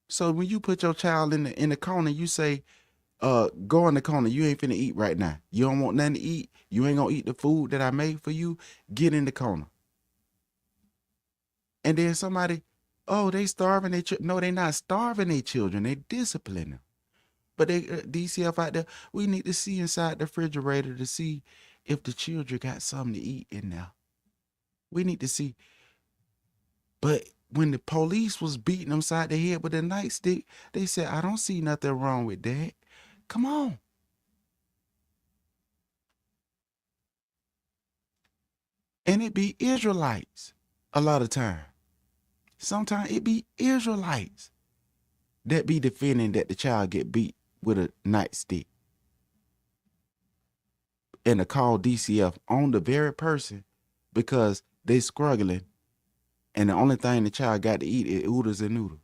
S1: So when you put your child in the corner, you say, go in the corner, you ain't finna eat right now. You don't want nothing to eat. You ain't gonna eat the food that I made for you. Get in the corner. And then somebody, oh, they starving their children. No, they not starving their children. They discipline them. But they DCF out there, we need to see inside the refrigerator to see if the children got something to eat in there. We need to see. But when the police was beating them side the head with a nightstick, they said, I don't see nothing wrong with that. Come on. And it be Israelites a lot of time. Sometimes it be Israelites that be defending that the child get beat with a nightstick. And to call DCF on the very person because they struggling and the only thing the child got to eat is oodles and noodles.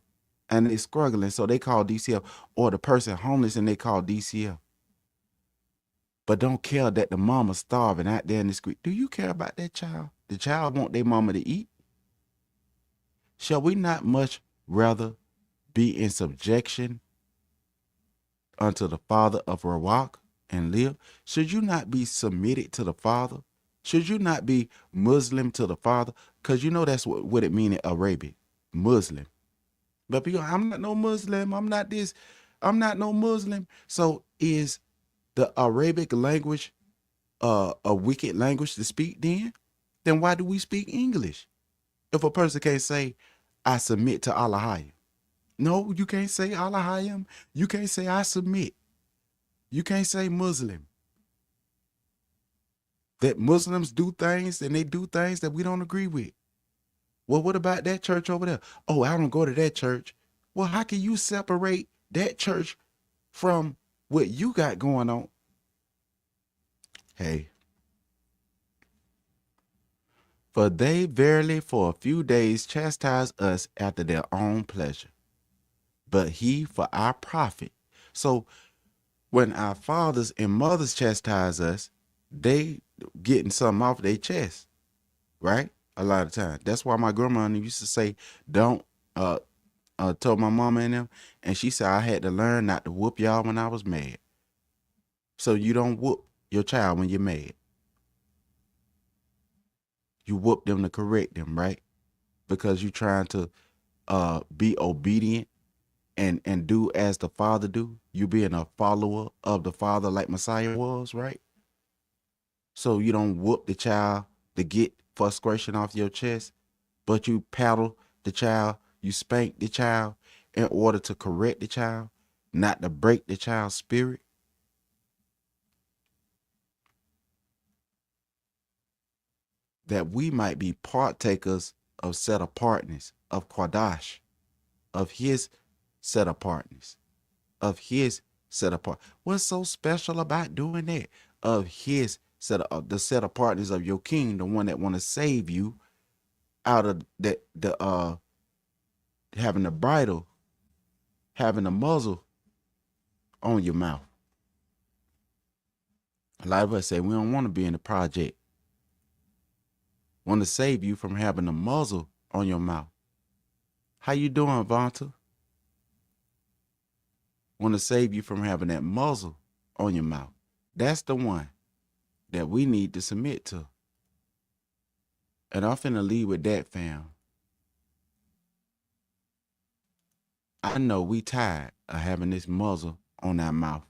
S1: And they struggling, so they call DCF, or the person homeless and they call DCF. But don't care that the mama's starving out there in the street. Do you care about that child? The child want their mama to eat. Shall we not much rather be in subjection unto the Father of Rawak and live? Should you not be submitted to the Father? Should you not be Muslim to the Father? Because you know that's what it means in Arabic, Muslim. But people, I'm not no Muslim. I'm not this. I'm not no Muslim. So is the Arabic language a wicked language to speak then? Then why do we speak English? If a person can't say, I submit to Allah. No, you can't say Allah. You can't say I submit. You can't say Muslim. That Muslims do things and they do things that we don't agree with. Well, what about that church over there? Oh, I don't go to that church. Well, how can you separate that church from what you got going on? Hey, for they verily for a few days chastise us after their own pleasure, but he for our profit. So when our fathers and mothers chastise us, they getting something off their chest, right? A lot of times. That's why my grandma used to say, don't told my mama and them, and she said I had to learn not to whoop y'all when I was mad. So you don't whoop your child when you're mad. You whoop them to correct them, right? Because you're trying to be obedient and do as the Father do. You being a follower of the Father like Messiah was, right? So you don't whoop the child to get frustration off your chest, but you paddle the child, you spank the child in order to correct the child, not to break the child's spirit. That we might be partakers of set apartness, of Quadash, of his set apartness, of his set apart. What's so special about doing that? Of his set of the set apartness of your king, the one that want to save you out of the having the bridle, having a muzzle on your mouth. A lot of us say we don't want to be in the project. Want to save you from having a muzzle on your mouth. How you doing, Vanta? Want to save you from having that muzzle on your mouth. That's the one that we need to submit to. And I'm finna leave with that, fam. I know we tired of having this muzzle on our mouth.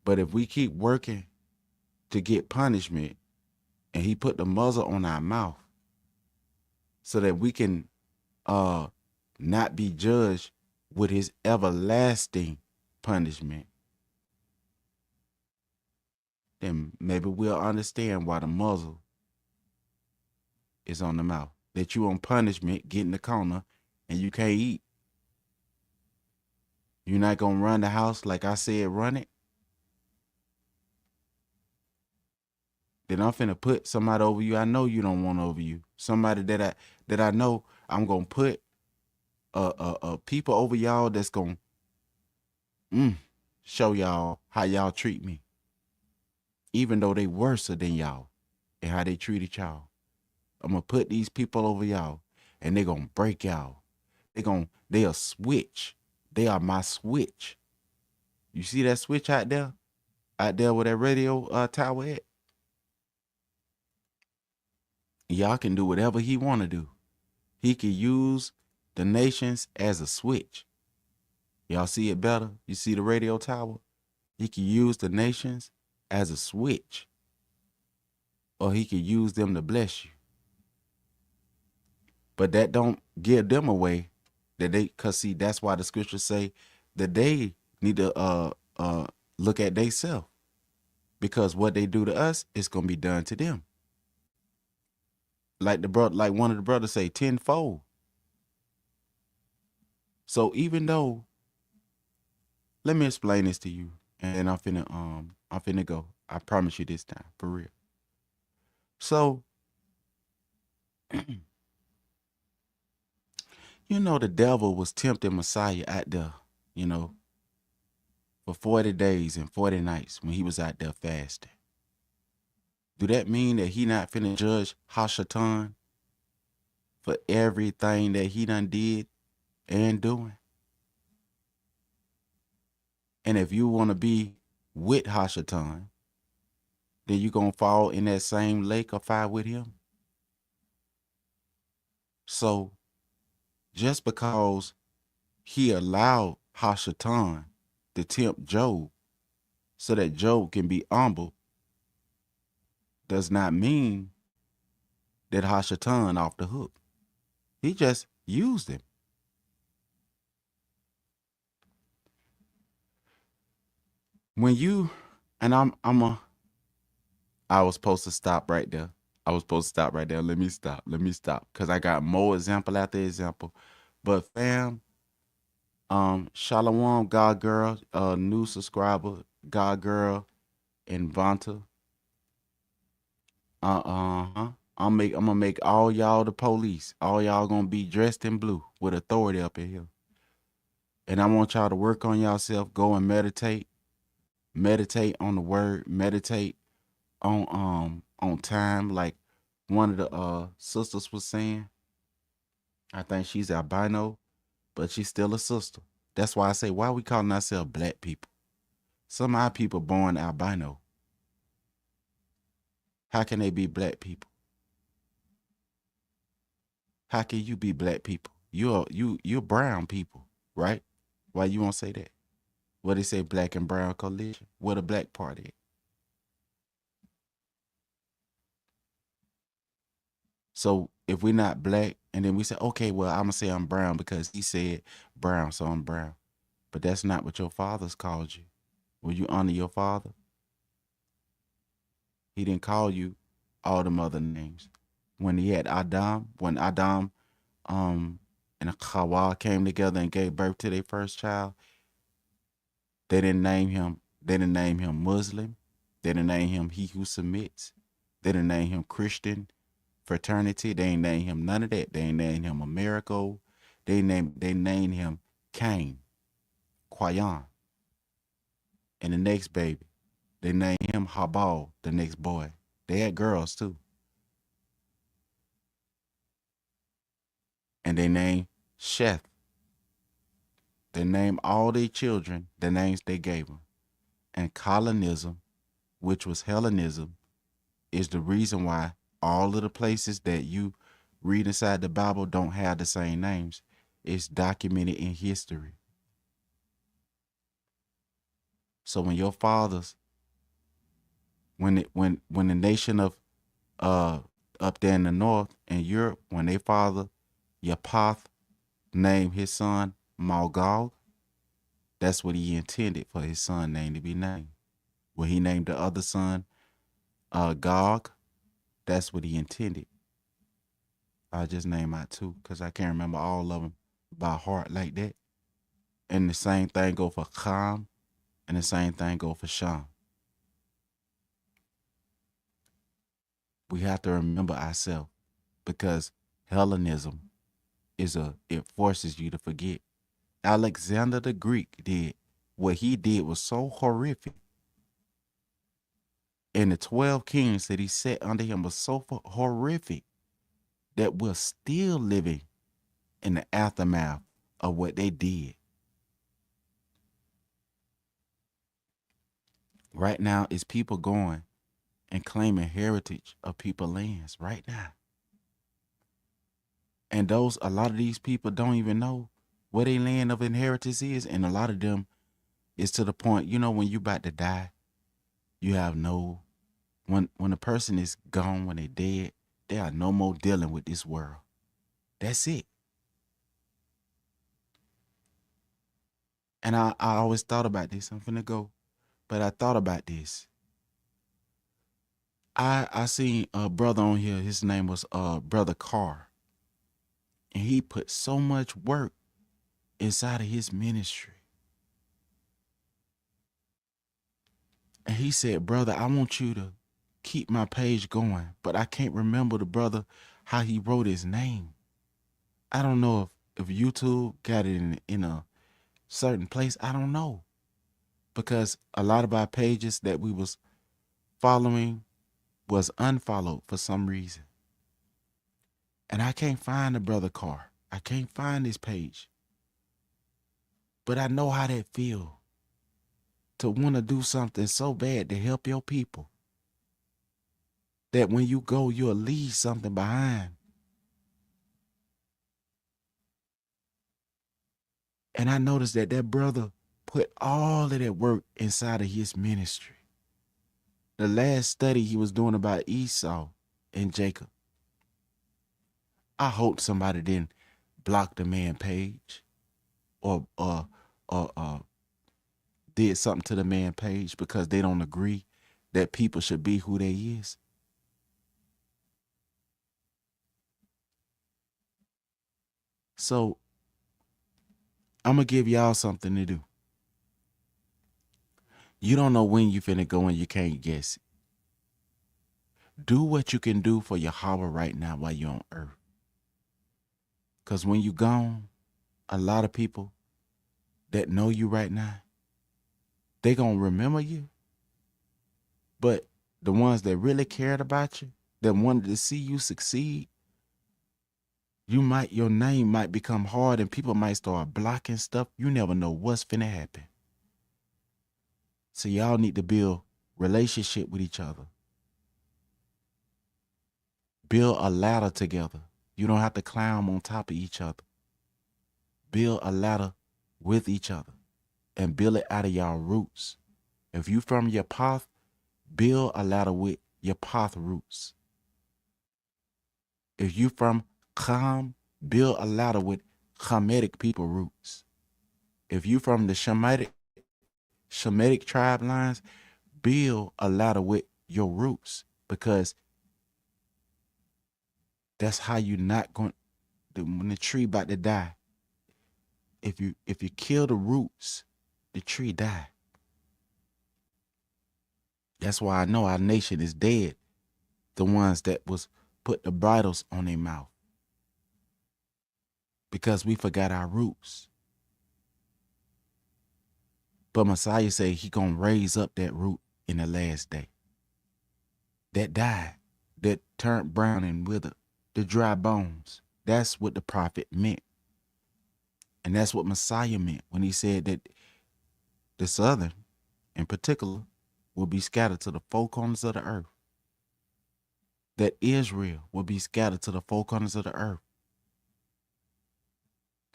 S1: But if we keep working to get punishment and he put the muzzle on our mouth so that we can not be judged with his everlasting punishment, then maybe we'll understand why the muzzle is on the mouth. That you on punishment, get in the corner, and you can't eat. You're not gonna run the house like I said run it. Then I'm finna put somebody over you I know you don't want over you. Somebody that I know I'm gonna put people over y'all that's gonna show y'all how y'all treat me. Even though they worse than y'all and how they treated y'all. I'm gonna put these people over y'all and they gonna break y'all. They'll switch. They are my switch. You see that switch out there? Out there where that radio tower at? Y'all can do whatever he want to do. He can use the nations as a switch. Y'all see it better? You see the radio tower? He can use the nations as a switch. Or he can use them to bless you. But that don't give them away that cause see, that's why the scriptures say that they need to look at themselves. Because what they do to us is gonna be done to them. Like one of the brothers say, tenfold. So even though, let me explain this to you, and I'm finna go. I promise you this time, for real. So, the devil was tempting Messiah out there, for 40 days and 40 nights when he was out there fasting. Do that mean that he not finna judge Hashatan for everything that he done did and doing? And if you want to be with Hashatan, then you gonna fall in that same lake of fire with him? So, just because he allowed Hashatan to tempt Job so that Job can be humble does not mean that Hashatan off the hook. He just used him. When you and I was supposed to stop right there. Let me stop. Cause I got more example after example. But fam, Shalom, God girl, new subscriber, God girl, and Vanta. I'm gonna make all y'all the police. All y'all gonna be dressed in blue with authority up in here. And I want y'all to work on yourself. Go and meditate. Meditate on the word. Meditate on time, like one of the sisters was saying. I think she's albino, but she's still a sister. That's why I say, why we calling ourselves black people? Some of our people born albino. How can they be black people? How can you be black people? You're brown people, right? Why you won't say that? What they say, black and brown coalition? Where the black party at? So if we're not black, and then we say, okay, well, I'm gonna say I'm brown because he said brown, so I'm brown. But that's not what your father's called you. Will you honor your father? He didn't call you all them other names. When he had Adam, when Adam and Hawa came together and gave birth to their first child, they didn't name him. They didn't name him Muslim. They didn't name him He Who Submits. They didn't name him Christian Fraternity. They ain't name him none of that. They ain't name him Americo. They named him Cain, Quayan. And the next baby, they named him Habal, the next boy. They had girls too. And they named Sheth. They named all their children the names they gave them. And colonism, which was Hellenism, is the reason why all of the places that you read inside the Bible don't have the same names. It's documented in history. So when your fathers, when the nation of uh up there in the north in Europe, when they father Yapath named his son Malgog, that's what he intended for his son name to be named. When he named the other son Gog, that's what he intended. I just name out two because I can't remember all of them by heart like that. And the same thing go for Kham, and the same thing go for Sham. We have to remember ourselves because Hellenism it forces you to forget. Alexander the Greek did what he did was so horrific, and the 12 kings that he set under him was so horrific that we're still living in the aftermath of what they did. Right now, is people going and claiming heritage of people lands right now. And a lot of these people don't even know where their land of inheritance is. And a lot of them is to the point, when you about to die, you have no, when a person is gone, when they're dead, they are no more dealing with this world. That's it. And I always thought about this. I'm finna go. But I thought about this. I seen a brother on here. His name was Brother Carr. And he put so much work inside of his ministry. And he said, brother, I want you to keep my page going. But I can't remember the brother, how he wrote his name. I don't know if YouTube got it in a certain place. I don't know. Because a lot of our pages that we was following was unfollowed for some reason. And I can't find the brother Carr. I can't find his page. But I know how that feel to want to do something so bad to help your people that when you go, you'll leave something behind. And I noticed that brother put all of that work inside of his ministry. The last study he was doing about Esau and Jacob. I hope somebody didn't block the man page or did something to the man page because they don't agree that people should be who they is. So I'm gonna give y'all something to do. You don't know when you finna go and you can't guess it. Do what you can do for Yahweh right now while you're on earth. Because when you gone, a lot of people that know you right now, they gonna remember you. But the ones that really cared about you, that wanted to see you succeed, Your name might become hard and people might start blocking stuff. You never know what's finna happen. So y'all need to build relationship with each other. Build a ladder together. You don't have to climb on top of each other. Build a ladder with each other and build it out of y'all roots. If you from your path, build a ladder with your path roots. If you from Kham, build a ladder with Khamitic people roots. If you from the Shemitic tribe lines, build a ladder with your roots, because that's how you not going when the tree about to die. If you kill the roots, the tree die. That's why I know our nation is dead. The ones that was put the bridles on their mouth, because we forgot our roots. But Messiah said he gonna raise up that root in the last day. That died, that turned brown and withered, the dry bones. That's what the prophet meant. And that's what Messiah meant when he said that the southern, in particular, will be scattered to the four corners of the earth. That Israel will be scattered to the four corners of the earth.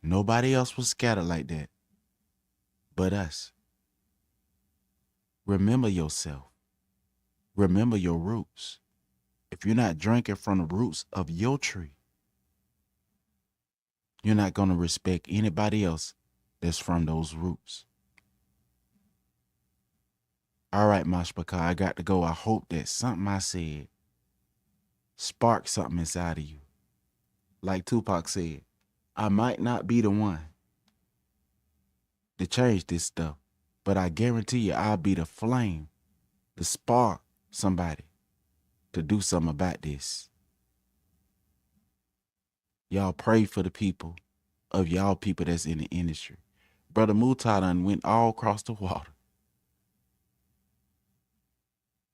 S1: Nobody else was scattered like that but us. Remember yourself. Remember your roots. If you're not drinking from the roots of your tree, you're not going to respect anybody else that's from those roots. All right, Mashpaka, I got to go. I hope that something I said sparked something inside of you. Like Tupac said, I might not be the one to change this stuff, but I guarantee you I'll be the flame to spark somebody to do something about this. Y'all pray for the people of y'all people that's in the industry. Brother Mutah done went all across the water.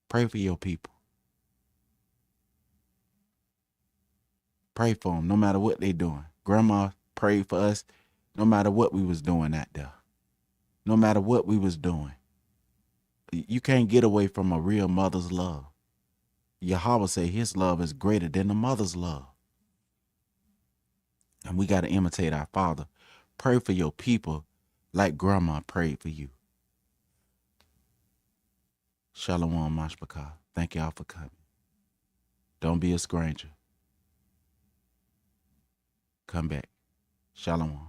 S1: Pray for your people. Pray for them no matter what they doing. Grandma prayed for us no matter what we was doing out there. No matter what we was doing. You can't get away from a real mother's love. Yahweh say his love is greater than the mother's love. And we got to imitate our Father. Pray for your people like Grandma prayed for you. Shalom, Mashpaka. Thank y'all for coming. Don't be a stranger. Come back. Shalom.